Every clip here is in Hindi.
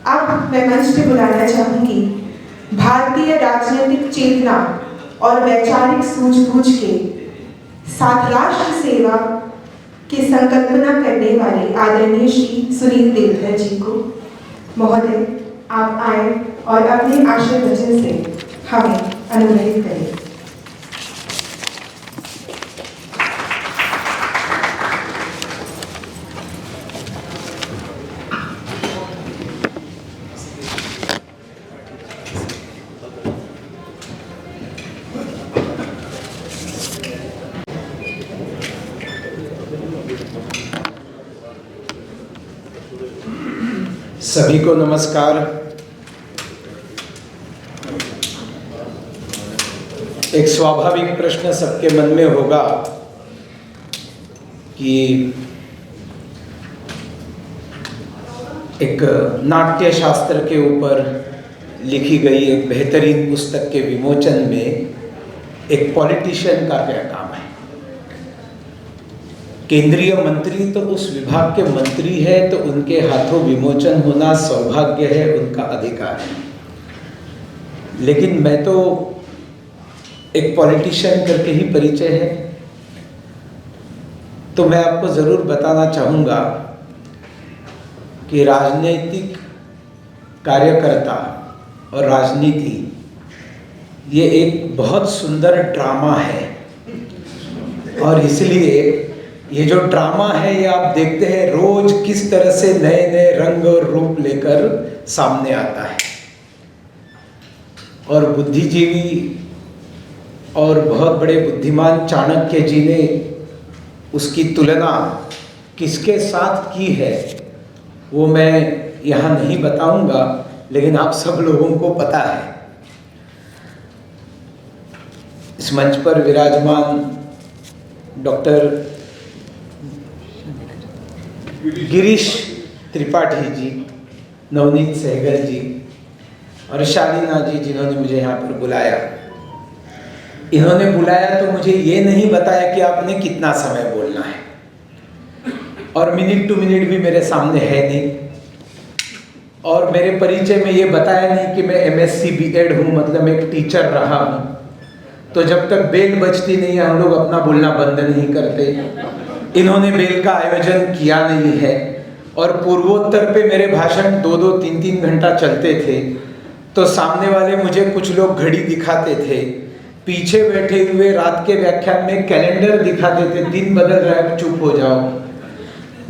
अब मैं मंच पे बुलाना चाहूंगी भारतीय राजनीतिक चेतना और वैचारिक सूझबूझ के साथ राष्ट्र सेवा की संकल्पना करने वाले आदरणीय श्री सुनील देवधर जी को। महोदय, आप आए और अपने आशीर्वचन से हमें अनुग्रहित करें। सभी को नमस्कार। एक स्वाभाविक प्रश्न सबके मन में होगा कि एक नाट्य शास्त्र के ऊपर लिखी गई एक बेहतरीन पुस्तक के विमोचन में एक पॉलिटिशियन का क्या काम है। केंद्रीय मंत्री तो उस विभाग के मंत्री है, तो उनके हाथों विमोचन होना सौभाग्य है, उनका अधिकार है। लेकिन मैं तो एक पॉलिटिशियन करके ही परिचय है, तो मैं आपको ज़रूर बताना चाहूँगा कि राजनीतिक कार्यकर्ता और राजनीति ये एक बहुत सुंदर ड्रामा है। और इसलिए ये जो ड्रामा है ये आप देखते हैं रोज किस तरह से नए नए रंग और रूप लेकर सामने आता है। और बुद्धिजीवी और बहुत बड़े बुद्धिमान चाणक्य जी ने उसकी तुलना किसके साथ की है वो मैं यहाँ नहीं बताऊंगा, लेकिन आप सब लोगों को पता है। इस मंच पर विराजमान डॉक्टर गिरीश त्रिपाठी जी, नवनीत सहगल जी और शालीना जी, जिन्होंने मुझे यहाँ पर बुलाया। इन्होंने बुलाया तो मुझे ये नहीं बताया कि आपने कितना समय बोलना है, और मिनट टू मिनट भी मेरे सामने है नहीं, और मेरे परिचय में ये बताया नहीं कि मैं MSc B.Ed हूँ, मतलब एक टीचर रहा हूँ। तो जब तक बेल बजती नहीं है हम लोग अपना बोलना बंद नहीं करते। इन्होंने बेल का आयोजन किया नहीं है, और पूर्वोत्तर पे मेरे भाषण 2-2, 3-3 घंटा चलते थे। तो सामने वाले मुझे कुछ लोग घड़ी दिखाते थे, पीछे बैठे हुए रात के व्याख्यान में कैलेंडर दिखाते थे, दिन बदल रहा है चुप हो जाओ।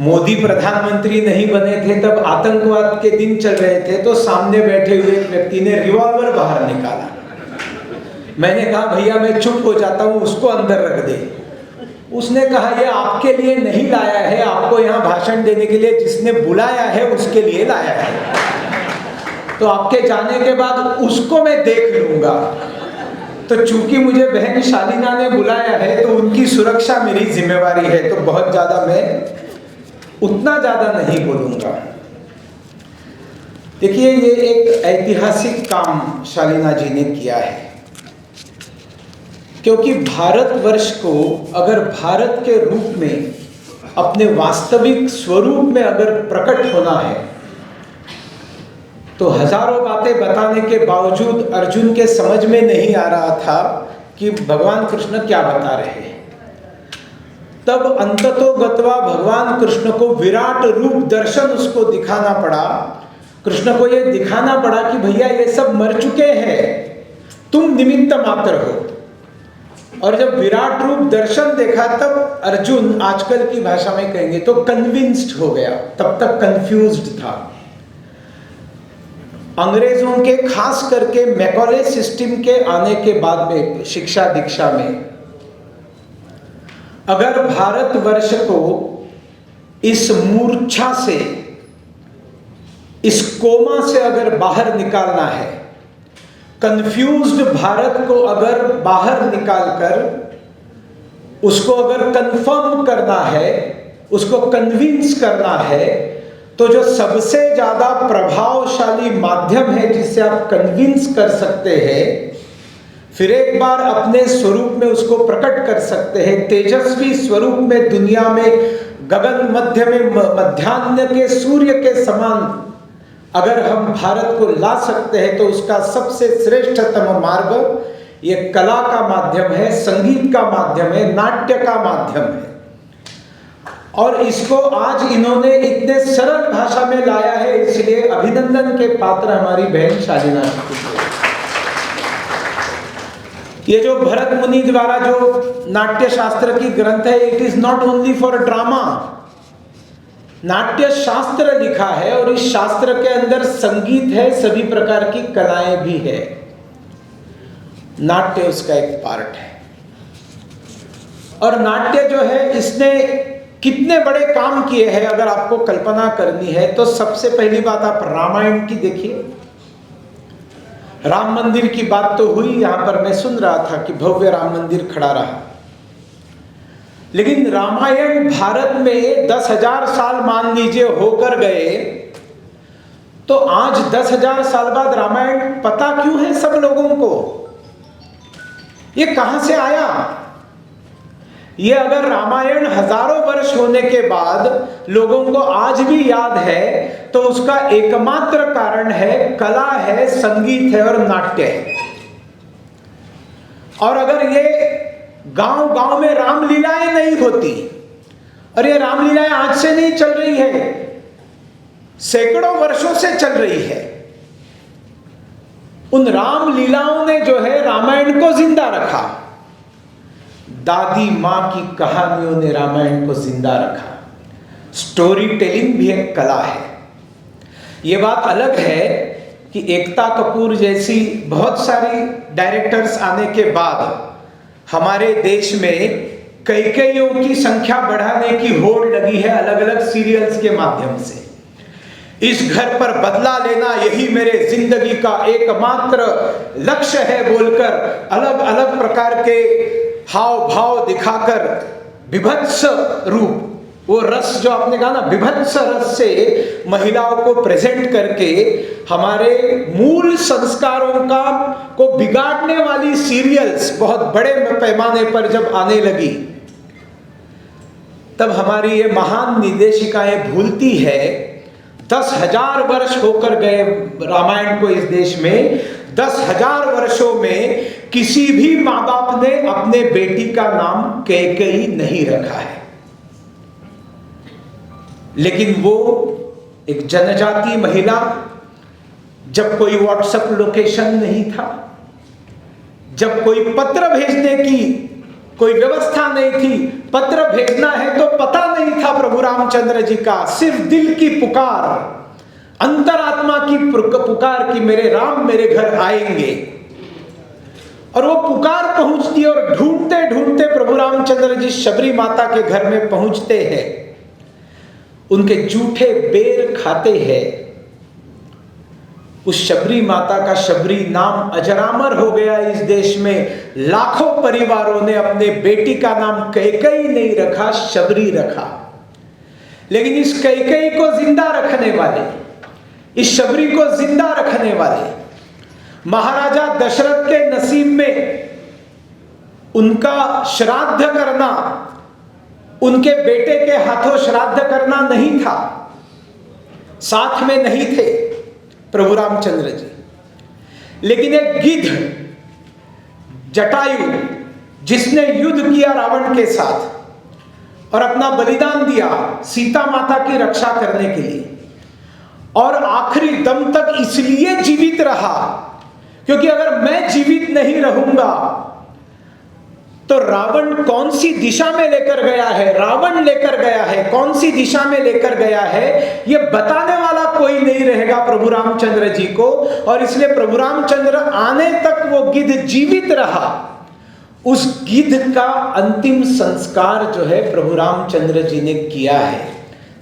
मोदी प्रधानमंत्री नहीं बने थे तब आतंकवाद के दिन चल रहे थे, तो सामने बैठे हुए एक व्यक्ति ने रिवॉल्वर बाहर निकाला। मैंने कहा भैया मैं चुप हो जाता हूँ, उसको अंदर रख दे। उसने कहा ये आपके लिए नहीं लाया है, आपको यहाँ भाषण देने के लिए जिसने बुलाया है उसके लिए लाया है, तो आपके जाने के बाद उसको मैं देख लूंगा। तो चूंकि मुझे बहन शालीना ने बुलाया है तो उनकी सुरक्षा मेरी जिम्मेवारी है, तो बहुत ज़्यादा मैं उतना ज़्यादा नहीं बोलूँगा। देखिए ये एक ऐतिहासिक काम शालीना जी ने किया है, क्योंकि भारतवर्ष को अगर भारत के रूप में अपने वास्तविक स्वरूप में अगर प्रकट होना है तो हजारों बातें बताने के बावजूद अर्जुन के समझ में नहीं आ रहा था कि भगवान कृष्ण क्या बता रहे हैं। तब अंततोगत्वा भगवान कृष्ण को विराट रूप दर्शन उसको दिखाना पड़ा। कृष्ण को यह दिखाना पड़ा कि भैया ये सब मर चुके हैं, तुम निमित्त मात्र हो। और जब विराट रूप दर्शन देखा तब अर्जुन, आजकल की भाषा में कहेंगे तो कन्विंस्ड हो गया, तब तक कंफ्यूज्ड था। अंग्रेजों के खास करके मैकॉले सिस्टम के आने के बाद में शिक्षा दीक्षा में अगर भारतवर्ष को इस मूर्छा से, इस कोमा से अगर बाहर निकालना है, कंफ्यूज्ड भारत को अगर बाहर निकालकर उसको अगर कंफर्म करना है, उसको कन्विंस करना है, तो जो सबसे ज्यादा प्रभावशाली माध्यम है जिससे आप कन्विंस कर सकते हैं, फिर एक बार अपने स्वरूप में उसको प्रकट कर सकते हैं, तेजस्वी स्वरूप में दुनिया में गगन मध्य में मध्याह्न के सूर्य के समान अगर हम भारत को ला सकते हैं तो उसका सबसे श्रेष्ठतम मार्ग ये कला का माध्यम है, संगीत का माध्यम है, नाट्य का माध्यम है। और इसको आज इन्होंने इतने सरल भाषा में लाया है, इसलिए अभिनंदन के पात्र हमारी बहन शालीना जी। ये जो भरत मुनि द्वारा जो नाट्य शास्त्र की ग्रंथ है, it is not only for drama. नाट्य शास्त्र लिखा है और इस शास्त्र के अंदर संगीत है, सभी प्रकार की कलाएं भी है। नाट्य उसका एक पार्ट है। और नाट्य जो है, इसने कितने बड़े काम किए हैं अगर आपको कल्पना करनी है तो सबसे पहली बात आप रामायण की देखिए। राम मंदिर की बात तो हुई, यहां पर मैं सुन रहा था कि भव्य राम मंदिर खड़ा रहा, लेकिन रामायण भारत में 10,000 साल मान लीजिए होकर गए, तो आज 10,000 साल बाद रामायण पता क्यों है सब लोगों को? ये कहां से आया? ये अगर रामायण हजारों वर्ष होने के बाद लोगों को आज भी याद है तो उसका एकमात्र कारण है कला है, संगीत है और नाट्य है। और अगर ये गांव-गांव में रामलीलाएं नहीं होती, और ये रामलीलाएं आज से नहीं चल रही है, सैकड़ों वर्षों से चल रही है। उन रामलीलाओं ने जो है रामायण को जिंदा रखा। दादी मां की कहानियों ने रामायण को जिंदा रखा। स्टोरी टेलिंग भी एक कला है। यह बात अलग है कि एकता कपूर जैसी बहुत सारी डायरेक्टर्स आने के बाद हमारे देश में कई-कईयों की संख्या बढ़ाने की होड़ लगी है अलग अलग सीरियल्स के माध्यम से। इस घर पर बदला लेना यही मेरे जिंदगी का एकमात्र लक्ष्य है बोलकर अलग अलग प्रकार के हाव भाव दिखाकर विभत्स रूप, वो रस जो आपने कहा ना, विभत्स रस से महिलाओं को प्रेजेंट करके हमारे मूल संस्कारों का को बिगाड़ने वाली सीरियल्स बहुत बड़े पैमाने पर जब आने लगी, तब हमारी ये महान निर्देशिकाएं भूलती है 10,000 वर्ष होकर गए रामायण को इस देश में। 10,000 वर्षों में किसी भी माँ बाप ने अपने बेटी का नाम कैकेयी नहीं रखा है, लेकिन वो एक जनजाति महिला, जब कोई व्हाट्सएप लोकेशन नहीं था, जब कोई पत्र भेजने की कोई व्यवस्था नहीं थी, पत्र भेजना है तो पता नहीं था प्रभु रामचंद्र जी का, सिर्फ दिल की पुकार, अंतरात्मा की पुकार कि मेरे राम मेरे घर आएंगे। और वो पुकार पहुंचती और ढूंढते ढूंढते प्रभु रामचंद्र जी शबरी माता के घर में पहुंचते हैं, उनके जूठे बेर खाते हैं। उस शबरी माता का शबरी नाम अजरामर हो गया इस देश में। लाखों परिवारों ने अपने बेटी का नाम कैकेयी नहीं रखा, शबरी रखा। लेकिन इस कैकेयी को जिंदा रखने वाले, इस शबरी को जिंदा रखने वाले महाराजा दशरथ के नसीब में उनका श्राद्ध करना, उनके बेटे के हाथों श्राद्ध करना नहीं था, साथ में नहीं थे प्रभु रामचंद्र जी। लेकिन एक गिद्ध जटायु, जिसने युद्ध किया रावण के साथ और अपना बलिदान दिया सीता माता की रक्षा करने के लिए, और आखिरी दम तक इसलिए जीवित रहा क्योंकि अगर मैं जीवित नहीं रहूंगा तो रावण कौन सी दिशा में लेकर गया है, रावण लेकर गया है, कौन सी दिशा में लेकर गया है, यह बताने वाला कोई नहीं रहेगा प्रभु रामचंद्र जी को। और इसलिए प्रभु रामचंद्र आने तक वो गिद्ध जीवित रहा। उस गिद्ध का अंतिम संस्कार जो है प्रभु रामचंद्र जी ने किया है।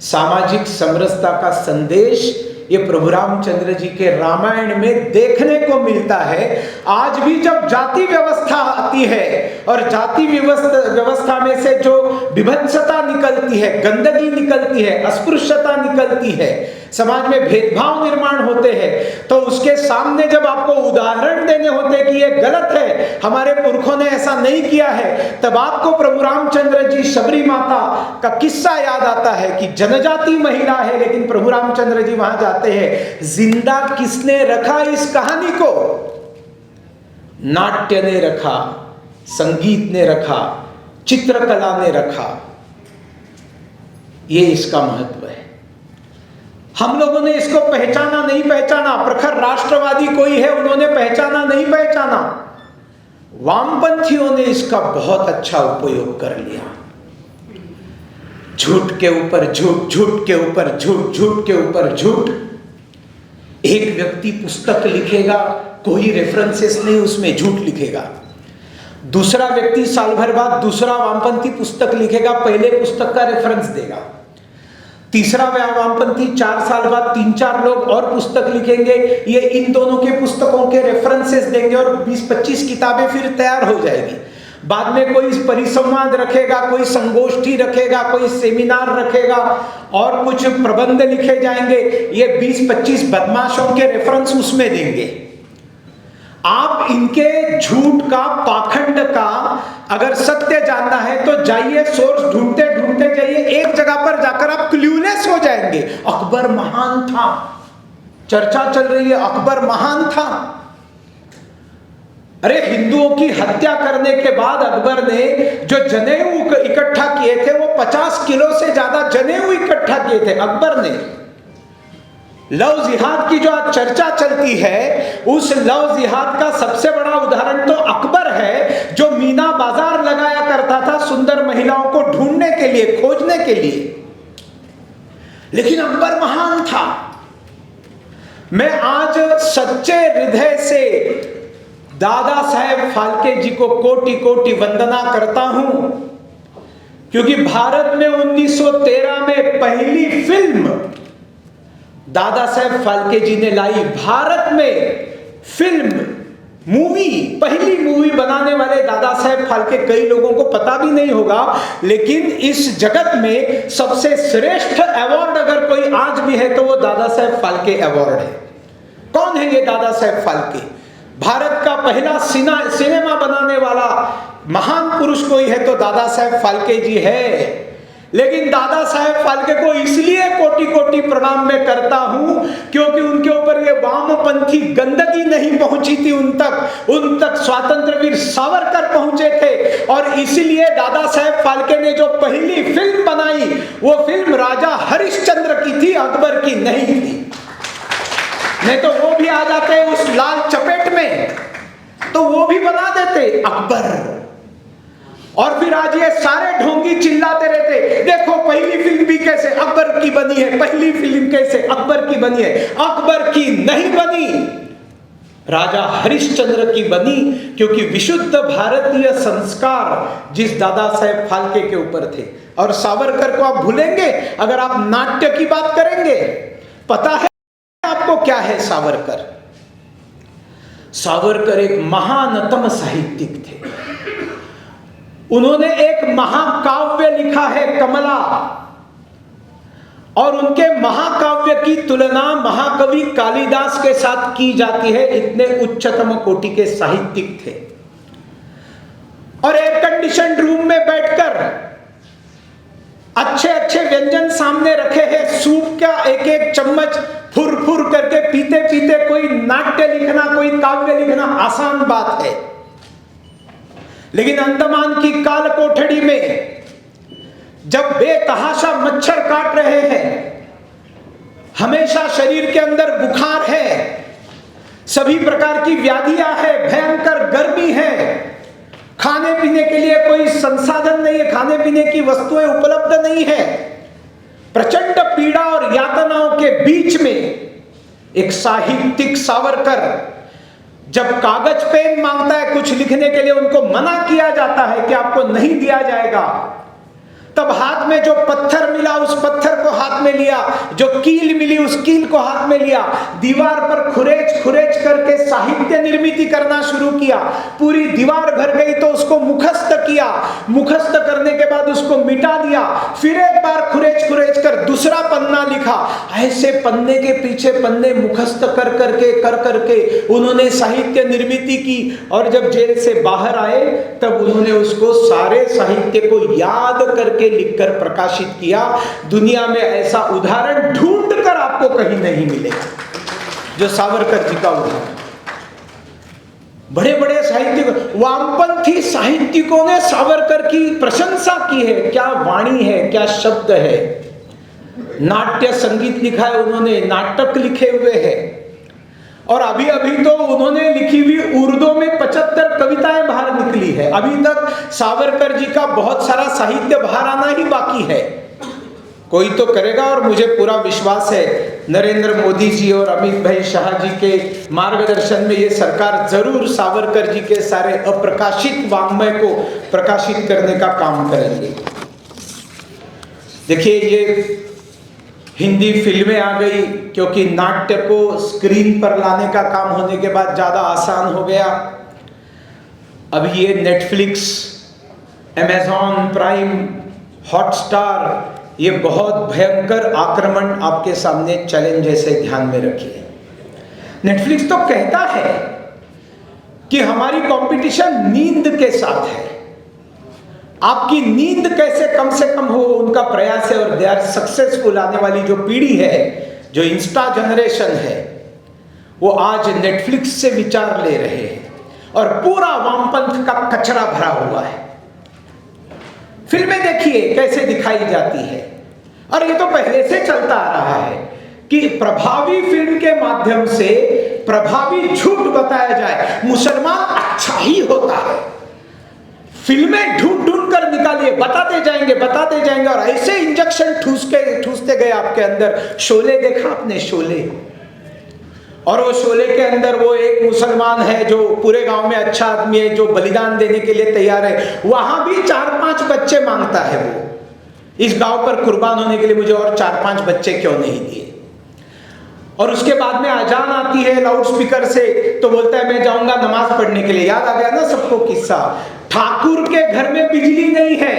सामाजिक समरसता का संदेश ये प्रभु रामचंद्र जी के रामायण में देखने को मिलता है। आज भी जब जाति व्यवस्था आती है और जाति व्यवस्था में से जो विभत्सता निकलती है, गंदगी निकलती है, अस्पृश्यता निकलती है, समाज में भेदभाव निर्माण होते हैं, तो उस उसके सामने जब आपको उदाहरण देने होते कि ये गलत है, हमारे पुरखों ने ऐसा नहीं किया है, तब आपको प्रभु रामचंद्र जी शबरी माता का किस्सा याद आता है कि जनजाति महिला है, लेकिन प्रभु रामचंद्र जी वहां जाते हैं। जिंदा किसने रखा इस कहानी को? नाट्य ने रखा, संगीत ने रखा, चित्रकला ने रखा। ये इसका महत्व है। हम लोगों ने इसको पहचाना नहीं पहचाना, प्रखर राष्ट्रवादी कोई है, उन्होंने पहचाना नहीं पहचाना, वामपंथियों ने इसका बहुत अच्छा उपयोग कर लिया। झूठ के ऊपर झूठ, झूठ के ऊपर झूठ, झूठ के ऊपर झूठ। एक व्यक्ति पुस्तक लिखेगा, कोई रेफरेंसेस नहीं, उसमें झूठ लिखेगा। दूसरा व्यक्ति साल भर बाद दूसरा वामपंथी पुस्तक लिखेगा, पहले पुस्तक का रेफरेंस देगा। तीसरा वामपंथी 4 साल बाद 3-4 लोग और पुस्तक लिखेंगे, ये इन दोनों के पुस्तकों के रेफरेंसेस देंगे और 20-25 किताबें फिर तैयार हो जाएगी। बाद में कोई परिसंवाद रखेगा, कोई संगोष्ठी रखेगा, कोई सेमिनार रखेगा और कुछ प्रबंध लिखे जाएंगे, ये 20-25 बदमाशों के रेफरेंस उसमें देंगे। आप इनके झूठ का, पाखंड का अगर सत्य जानना है तो जाइए, सोर्स ढूंढते ढूंढते जाइए, एक जगह पर जाकर आप क्ल्यूलेस हो जाएंगे। अकबर महान था, चर्चा चल रही है, अकबर महान था। अरे हिंदुओं की हत्या करने के बाद अकबर ने जो जनेऊ इकट्ठा किए थे, वो 50 किलो से ज्यादा जनेऊ इकट्ठा किए थे अकबर ने। लव जिहाद की जो आज चर्चा चलती है, उस लव जिहाद का सबसे बड़ा उदाहरण तो अकबर है, जो मीना बाजार लगाया करता था सुंदर महिलाओं को ढूंढने के लिए, खोजने के लिए। लेकिन अकबर महान था। मैं आज सच्चे हृदय से दादा साहेब फाल्के जी को कोटि कोटि वंदना करता हूं, क्योंकि भारत में 1913 में पहली फिल्म दादा साहेब फाल्के जी ने लाई। भारत में फिल्म, मूवी, पहली मूवी बनाने वाले दादा साहेब फाल्के, कई लोगों को पता भी नहीं होगा, लेकिन इस जगत में सबसे श्रेष्ठ अवार्ड अगर कोई आज भी है तो वो दादा साहेब फाल्के अवार्ड है। कौन है ये दादा साहेब फाल्के? भारत का पहला सिनेमा बनाने वाला महान पुरुष कोई है तो दादा साहेब फाल्के जी है। लेकिन दादा साहेब फाल्के को इसलिए कोटि कोटि प्रणाम मैं करता हूं क्योंकि उनके ऊपर ये वामपंथी गंदगी नहीं पहुंची थी, उन तक स्वतंत्र वीर सावरकर पहुंचे थे। और इसलिए दादा साहेब फाल्के ने जो पहली फिल्म बनाई, वो फिल्म राजा हरिश्चंद्र की थी, अकबर की नहीं थी। नहीं तो वो भी आ जाते उस लाल चपेट में, तो वो भी बना देते अकबर। और फिर आज ये सारे ढोंगी चिल्लाते रहते, देखो पहली फिल्म भी कैसे अकबर की बनी है, पहली फिल्म कैसे अकबर की बनी है। अकबर की नहीं बनी, राजा हरिश्चंद्र की बनी, क्योंकि विशुद्ध भारतीय संस्कार जिस दादा साहेब फाल्के के ऊपर थे। और सावरकर को आप भूलेंगे अगर आप नाट्य की बात करेंगे? पता है आपको क्या है सावरकर? सावरकर एक महानतम साहित्यिक थे। उन्होंने एक महाकाव्य लिखा है कमला, और उनके महाकाव्य की तुलना महाकवि कालिदास के साथ की जाती है, इतने उच्चतम कोटि के साहित्यिक थे। और एयर कंडीशन रूम में बैठकर अच्छे अच्छे व्यंजन सामने रखे हैं, सूप का एक एक चम्मच फुर फुर करके पीते पीते कोई नाट्य लिखना, कोई काव्य लिखना आसान बात है। लेकिन अंडमान की काल कोठड़ी में जब बेतहाशा मच्छर काट रहे हैं, हमेशा शरीर के अंदर बुखार है, सभी प्रकार की व्याधियां है, भयंकर गर्मी है, खाने पीने के लिए कोई संसाधन नहीं है, खाने पीने की वस्तुएं उपलब्ध नहीं है, प्रचंड पीड़ा और यातनाओं के बीच में एक साहित्यिक सावरकर जब कागज पेन मांगता है कुछ लिखने के लिए, उनको मना किया जाता है कि आपको नहीं दिया जाएगा, तब हाथ में जो पत्थर मिला उस पत्थर को हाथ में लिया, जो कील मिली उस कील को हाथ में लिया, दीवार पर खुरेच खुरेच करके साहित्य निर्मित करना शुरू किया। पूरी दीवार भर गई तो उसको मुखस्त किया, मुखस्त करने के बाद उसको मिटा दिया, फिर एक बार खुरेच खुरेच कर दूसरा पन्ना लिखा। ऐसे पन्ने के पीछे पन्ने मुखस्त कर करके उन्होंने साहित्य निर्मित की। और जब जेल से बाहर आए तब उन्होंने उसको सारे साहित्य को याद करके लिखकर प्रकाशित किया। दुनिया में ऐसा उदाहरण ढूंढ कर आपको कहीं नहीं मिलेगा जो सावरकर जी का उदाहरण। बड़े बड़े साहित्यिक, वामपंथी साहित्यिकों ने सावरकर की प्रशंसा की है। क्या वाणी है, क्या शब्द है। नाट्य संगीत लिखा है उन्होंने, नाटक लिखे हुए हैं। और अभी अभी तो उन्होंने लिखी हुई उर्दू में 75 कविताएं बाहर निकली है। अभी तक सावरकर जी का बहुत सारा साहित्य बाहर आना ही बाकी है। कोई तो करेगा और मुझे पूरा विश्वास है नरेंद्र मोदी जी और अमित भाई शाह जी के मार्गदर्शन में ये सरकार जरूर सावरकर जी के सारे अप्रकाशित वाङ्मय को प्रकाशित करने का काम करेंगे। देखिए, ये हिंदी फिल्में आ गई क्योंकि नाट्य को स्क्रीन पर लाने का काम होने के बाद ज़्यादा आसान हो गया। अब ये नेटफ्लिक्स, अमेज़न प्राइम, हॉटस्टार, ये बहुत भयंकर आक्रमण आपके सामने चैलेंज जैसे ध्यान में रखिए। नेटफ्लिक्स तो कहता है कि हमारी कंपटीशन नींद के साथ है। आपकी नींद कैसे कम से कम हो उनका प्रयास है। और दे आर सक्सेसफुल। आने वाली जो पीढ़ी है, जो इंस्टा जनरेशन है, वो आज नेटफ्लिक्स से विचार ले रहे हैं और पूरा वामपंथ का कचरा भरा हुआ है। फिल्में देखिए कैसे दिखाई जाती है। और ये तो पहले से चलता आ रहा है कि प्रभावी फिल्म के माध्यम से प्रभावी झूठ बताया जाए। मुसलमान अच्छा ही होता है। फिल्में ढूंढ ढूंढ कर निकालिए, बताते जाएंगे और ऐसे इंजेक्शन ठूसते गए आपके अंदर। शोले देखा आपने? शोले। और वो शोले के अंदर वो एक मुसलमान है जो पूरे गांव में अच्छा आदमी है, जो बलिदान देने के लिए तैयार है। वहां भी 4-5 बच्चे मांगता है वो, इस गांव पर कुर्बान होने के लिए मुझे और 4-5 बच्चे क्यों नहीं दिए। और उसके बाद में अजान आती है लाउड स्पीकर से, तो बोलता है मैं जाऊंगा नमाज पढ़ने के लिए। याद आ गया ना सबको किस्सा। ठाकुर के घर में बिजली नहीं है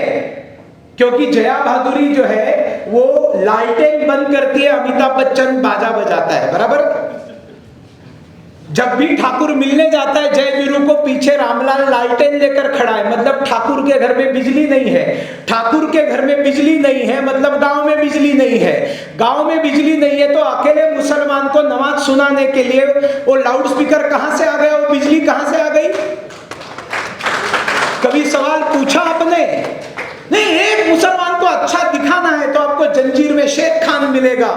क्योंकि जया भादुरी जो है वो लाइटें बंद करती है, अमिताभ बच्चन बाजा बजाता है, बराबर। जब भी ठाकुर मिलने जाता है जय वीरू को, पीछे रामलाल लाइटें लेकर खड़ा है, मतलब ठाकुर के घर में बिजली नहीं है। ठाकुर के घर में बिजली नहीं है मतलब गांव में बिजली नहीं है। गांव में बिजली नहीं है तो अकेले मुसलमान को नमाज सुनाने के लिए वो लाउड स्पीकर कहां से आ गया, वो बिजली कहां से आ गई? कभी सवाल पूछा आपने? नहीं। एक मुसलमान को अच्छा दिखाना है तो आपको जंजीर में शेख खान मिलेगा।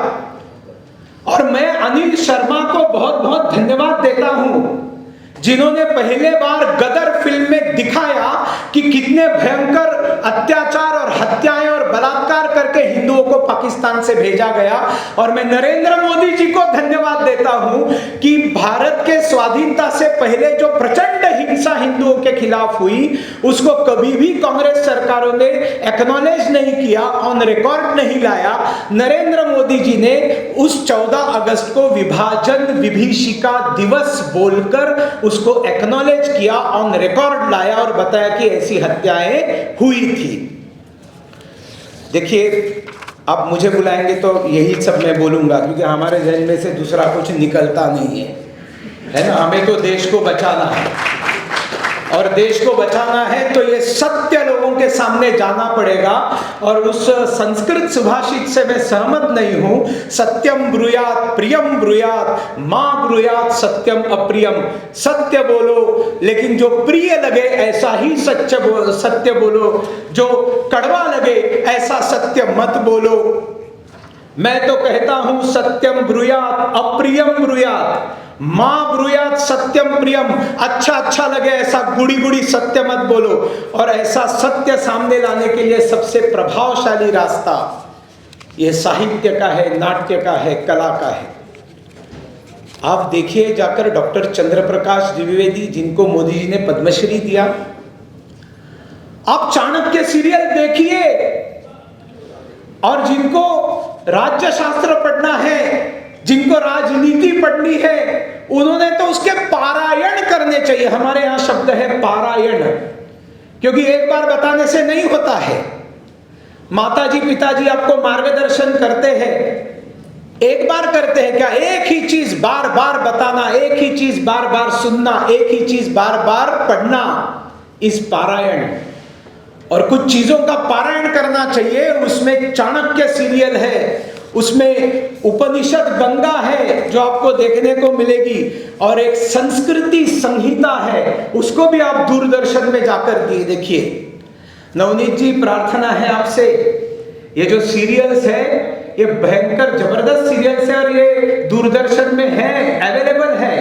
और मैं अनिल शर्मा को बहुत बहुत धन्यवाद देता हूं जिन्होंने पहले बार गदर फिल्म में दिखाया कि कितने भयंकर अत्याचार और हत्याएं और बलात्कार करके हिंदुओं को पाकिस्तान से भेजा गया। और मैं नरेंद्र मोदी जी को धन्यवाद देता हूं कि भारत के स्वाधीनता से पहले जो प्रचंड हिंसा हिंदुओं के खिलाफ हुई उसको कभी भी कांग्रेस सरकारों ने एक्नॉलेज नहीं किया, ऑन रिकॉर्ड नहीं लाया। नरेंद्र मोदी जी ने उस 14 अगस्त को विभाजन विभीषिका दिवस बोलकर उसको एक्नॉलेज किया, ऑन रिकॉर्ड लाया और बताया कि ऐसी हत्याएं हुई थी। देखिए, आप मुझे बुलाएंगे तो यही सब मैं बोलूंगा क्योंकि हमारे जहन में से दूसरा कुछ निकलता नहीं है ना। हमें तो देश को बचाना है और देश को बचाना है तो ये सत्य लोगों के सामने जाना पड़ेगा। और उस संस्कृत सुभाषित से मैं सहमत नहीं हूं, सत्यम ब्रूयात प्रियम ब्रूयात मां ब्रूयात सत्यम अप्रियम। सत्य बोलो लेकिन जो प्रिय लगे ऐसा ही सत्य बोलो, जो कड़वा लगे ऐसा सत्य मत बोलो। मैं तो कहता हूं सत्यम ब्रूयात अप्रियम ब्रूयात, मां ब्रूयात सत्यम प्रियम। अच्छा लगे ऐसा गुड़ी सत्य मत बोलो। और ऐसा सत्य सामने लाने के लिए सबसे प्रभावशाली रास्ता ये साहित्य का है, नाट्य का है, कला का है। आप देखिए जाकर डॉक्टर चंद्र प्रकाश द्विवेदी जिनको मोदी जी ने पद्मश्री दिया, आप चाणक्य सीरियल देखिए, और जिनको राज्य शास्त्र पढ़ना है, जिनको राजनीति पढ़नी है, उन्होंने तो उसके पारायण करने चाहिए। हमारे यहां शब्द है पारायण, क्योंकि एक बार बताने से नहीं होता है। माताजी पिताजी आपको मार्गदर्शन करते हैं, एक बार करते हैं क्या? एक ही चीज बार बार बताना, एक ही चीज बार बार सुनना, एक ही चीज बार बार पढ़ना, इस पारायण। और कुछ चीजों का पारायण करना चाहिए। उसमें चाणक्य सीरियल है, उसमें उपनिषद गंगा है जो आपको देखने को मिलेगी, और एक संस्कृति संहिता है, उसको भी आप दूरदर्शन में जाकर देखिए। नवनीत जी, प्रार्थना है आपसे, ये जो सीरियल्स है ये भयंकर जबरदस्त सीरियल्स है और ये दूरदर्शन में है, अवेलेबल है,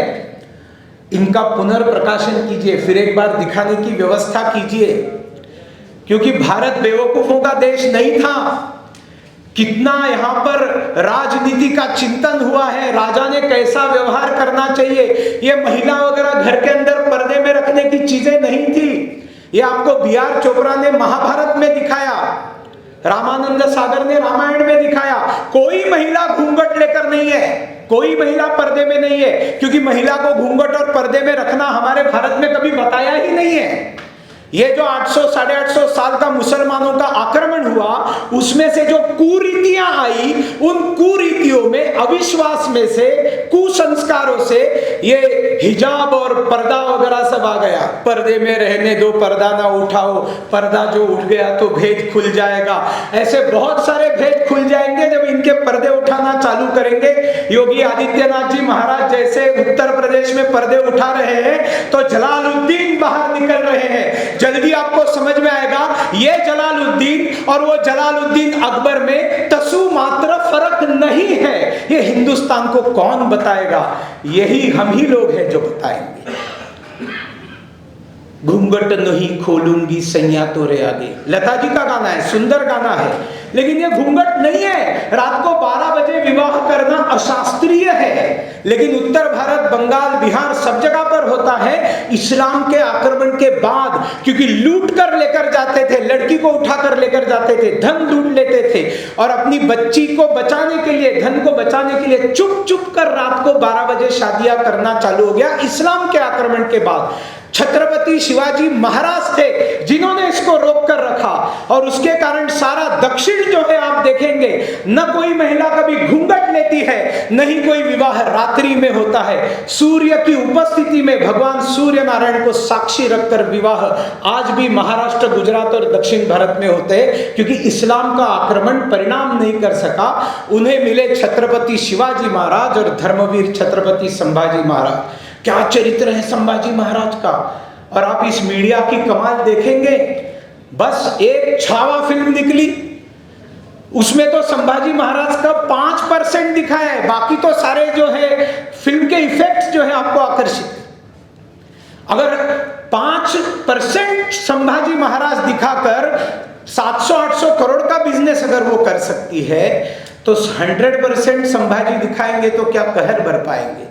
इनका पुनर्प्रकाशन कीजिए, फिर एक बार दिखाने की व्यवस्था कीजिए। क्योंकि भारत बेवकूफों का देश नहीं था। कितना यहाँ पर राजनीति का चिंतन हुआ है, राजा ने कैसा व्यवहार करना चाहिए। ये महिला वगैरह घर के अंदर पर्दे में रखने की चीजें नहीं थी। ये आपको B.R. चोपड़ा ने महाभारत में दिखाया, रामानंद सागर ने रामायण में दिखाया। कोई महिला घूंघट लेकर नहीं है, कोई महिला पर्दे में नहीं है, क्योंकि महिला को घूंघट और पर्दे में रखना हमारे भारत में कभी बताया ही नहीं है। ये जो 800 साढ़े 800 साल का मुसलमानों का आक्रमण हुआ, उसमें से जो कुरीतियां आई, उन कुरीतियों में, अविश्वास में से, कुसंस्कारों से ये हिजाब और पर्दा वगैरह सब आ गया। पर्दे में रहने दो, पर्दा ना उठाओ, पर्दा जो उठ गया तो भेद खुल जाएगा। ऐसे बहुत सारे भेद खुल जाएंगे जब इनके पर्दे उठाना चालू करेंगे। योगी आदित्यनाथ जी महाराज जैसे उत्तर प्रदेश में पर्दे उठा रहे हैं तो जलालुद्दीन बाहर निकल रहे हैं। जल्दी आपको समझ में आएगा, ये जलालुद्दीन और वो जलालुद्दीन अकबर में तसु मात्र फर्क नहीं है। ये हिंदुस्तान को कौन बताएगा? यही हम ही लोग हैं जो बताएंगे। घूंघट नहीं खोलूंगी सैया तोरे आगे, लता जी का गाना है, सुंदर गाना है, लेकिन ये घूंघट नहीं है। रात को 12 बजे विवाह करना अशास्त्रीय है, लेकिन उत्तर भारत, बंगाल, बिहार सब जगह पर होता है। इस्लाम के आक्रमण के बाद, क्योंकि लूट कर लेकर जाते थे, लड़की को उठाकर लेकर जाते थे, धन लूट लेते थे, और अपनी बच्ची को बचाने के लिए, धन को बचाने के लिए चुप चुप कर रात को 12 बजे शादियां करना चालू हो गया। इस्लाम के आक्रमण के बाद छत्रपति शिवाजी महाराज थे जिन्होंने इसको रोक कर रखा, और उसके कारण सारा दक्षिण जो है आप देखेंगे, न कोई महिला कभी घूंघट लेती है, न ही कोई विवाह रात्रि में होता है। सूर्य की उपस्थिति में भगवान सूर्य नारायण को साक्षी रखकर विवाह आज भी महाराष्ट्र, गुजरात और दक्षिण भारत में होते हैं, क्योंकि इस्लाम का आक्रमण परिणाम नहीं कर सका। उन्हें मिले छत्रपति शिवाजी महाराज और धर्मवीर छत्रपति संभाजी महाराज। क्या चरित्र है संभाजी महाराज का। और आप इस मीडिया की कमाल देखेंगे, बस एक छावा फिल्म निकली, उसमें तो संभाजी महाराज का 5% दिखाया है, बाकी तो सारे जो है फिल्म के इफेक्ट्स जो है आपको आकर्षित। अगर 5% संभाजी महाराज दिखाकर 700-800 करोड़ का बिजनेस अगर वो कर सकती है, तो 100% संभाजी दिखाएंगे तो क्या कहर बर पाएंगे।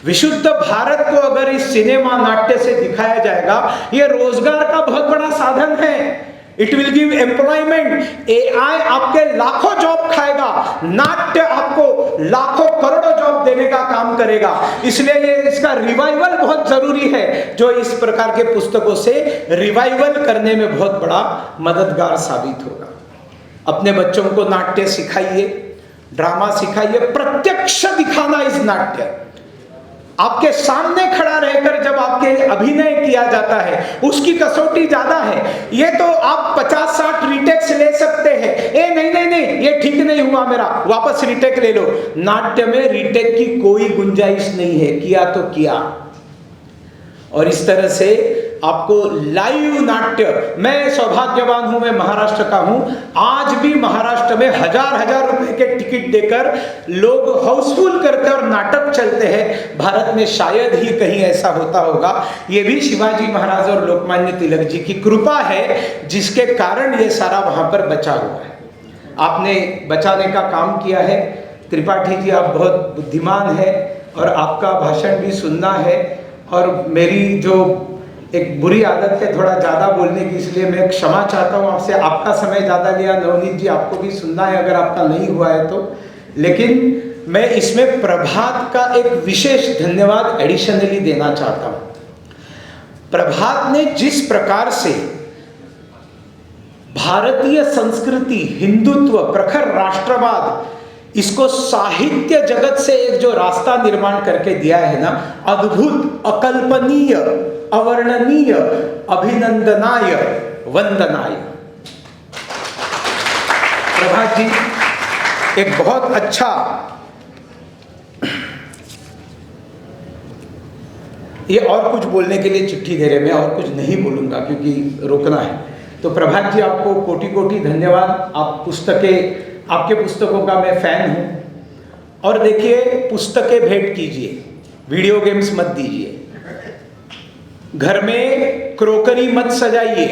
विशुद्ध भारत को अगर इस सिनेमा नाट्य से दिखाया जाएगा, ये रोजगार का बहुत बड़ा साधन है। It will give employment. AI आपके लाखों जॉब खाएगा, नाट्य आपको लाखों करोड़ों जॉब देने का काम करेगा। इसलिए ये इसका रिवाइवल बहुत जरूरी है, जो इस प्रकार के पुस्तकों से रिवाइवल करने में बहुत बड़ा मददगार साबित होगा। अपने बच्चों को नाट्य सिखाइए, ड्रामा सिखाइए, प्रत्यक्ष दिखाना इस नाट्य। आपके सामने खड़ा रहकर जब आपके अभिनय किया जाता है, उसकी कसौटी ज्यादा है। ये तो आप 50-60 रीटेक्स ले सकते हैं। ए नहीं, ये ठीक नहीं हुआ मेरा, वापस रीटेक ले लो। नाट्य में रीटेक की कोई गुंजाइश नहीं है, किया तो किया। और इस तरह से आपको लाइव नाट्य, मैं सौभाग्यवान हूं, मैं महाराष्ट्र का हूं, आज भी महाराष्ट्र में हजार रुपए के टिकट देकर लोग हाउसफुल करते और नाटक चलते हैं। भारत में शायद ही कहीं ऐसा होता होगा। ये भी शिवाजी महाराज और लोकमान्य तिलक जी की कृपा है, जिसके कारण ये सारा वहां पर बचा हुआ है। आपने बचाने का काम किया है। त्रिपाठी जी, आप बहुत बुद्धिमान है और आपका भाषण भी सुनना है। और मेरी जो एक बुरी आदत है थोड़ा ज़्यादा बोलने की, इसलिए मैं क्षमा चाहता हूँ आपसे, आपका समय ज़्यादा लिया। नवनीत जी आपको भी सुनना है अगर आपका नहीं हुआ है तो, लेकिन मैं इसमें प्रभात का एक विशेष धन्यवाद एडिशनली देना चाहता हूँ। प्रभात ने जिस प्रकार से भारतीय संस्कृति, हिंदुत्व, प्रखर राष्ट्रवाद, इसको साहित्य जगत से एक जो रास्ता निर्माण करके दिया है ना, अद्भुत, अकल्पनीय, अवर्णनीय, अभिनंदनाय, वंदनाय। प्रभात जी एक बहुत अच्छा, ये और कुछ बोलने के लिए चिट्ठी दे रहे, मैं और कुछ नहीं बोलूंगा क्योंकि रोकना है। तो प्रभात जी आपको कोटि कोटि धन्यवाद। आप पुस्तकें, आपके पुस्तकों का मैं फैन हूँ। और देखिए, पुस्तकें भेंट कीजिए, वीडियो गेम्स मत दीजिए, घर में क्रोकरी मत सजाइए,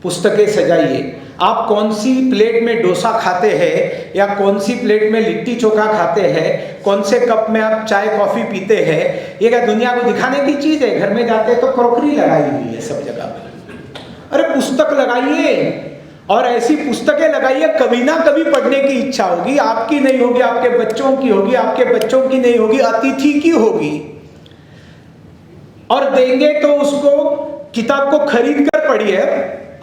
पुस्तकें सजाइए। आप कौन सी प्लेट में डोसा खाते हैं या कौन सी प्लेट में लिट्टी चोखा खाते हैं, कौन से कप में आप चाय कॉफी पीते हैं, ये क्या दुनिया को दिखाने की चीज है? घर में जाते हैं तो क्रोकरी लगाई हुई है सब जगह पे, अरे पुस्तक लगाइए, और ऐसी पुस्तकें लगाइए कभी ना कभी पढ़ने की इच्छा होगी, आपकी नहीं होगी, आपके बच्चों की होगी, आपके बच्चों की नहीं होगी, अतिथि की होगी, और देंगे तो उसको किताब को खरीद कर पढ़िए,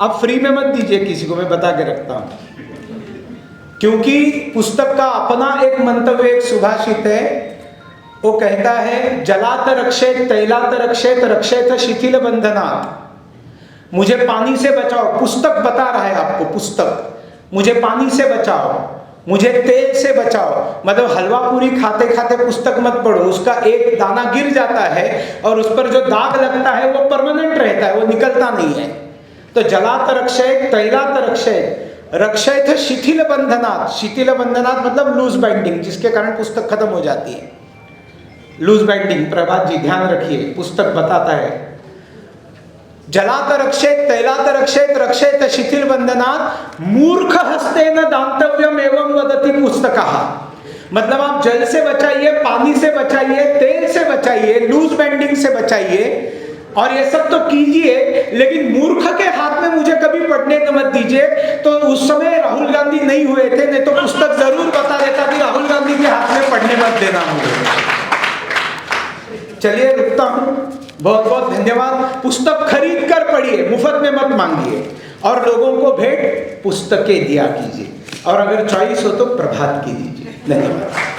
आप फ्री में मत दीजिए किसी को, मैं बता के रखता हूं। क्योंकि पुस्तक का अपना एक मंतव्य, एक सुभाषित है, वो कहता है जलात रक्षेत तैलात रक्षेत रक्षेत शिथिल बंधनात्। मुझे पानी से बचाओ, पुस्तक बता रहा है आपको, पुस्तक मुझे पानी से बचाओ, मुझे तेल से बचाओ। मतलब हलवा पूरी खाते खाते पुस्तक मत पढ़ो, उसका एक दाना गिर जाता है और उस पर जो दाग लगता है वो परमानेंट रहता है, वो निकलता नहीं है। तो जलात रक्षेत तैलात रक्षेत रक्षेत शिथिल बंधनात्। शिथिल बंधनात् मतलब लूज बाइंडिंग, जिसके कारण पुस्तक खत्म हो जाती है, लूज बाइंडिंग। प्रभात जी ध्यान रखिए, पुस्तक बताता है जलात रक्षेत तैलात रक्षेत रक्षेत शिथिल बंधनात् मूर्ख हस्तेन दातव्यम एवं वदति पुस्तकः। मतलब आप जल से बचाइए, पानी से बचाइए, तेल से बचाइए, लूज बैंडिंग से बचाइए, और ये सब तो कीजिए, लेकिन मूर्ख के हाथ में मुझे कभी पढ़ने को मत दीजिए। तो उस समय राहुल गांधी नहीं हुए थे, नहीं तो पुस्तक जरूर बता देता कि राहुल गांधी के हाथ में पढ़ने मत देना मुझे। चलिए रुकता हूं, बहुत बहुत धन्यवाद। पुस्तक खरीद कर पढ़िए, मुफ्त में मत मांगिए, और लोगों को भेंट पुस्तकें दिया कीजिए, और अगर चॉइस हो तो प्रभात की दीजिए। धन्यवाद।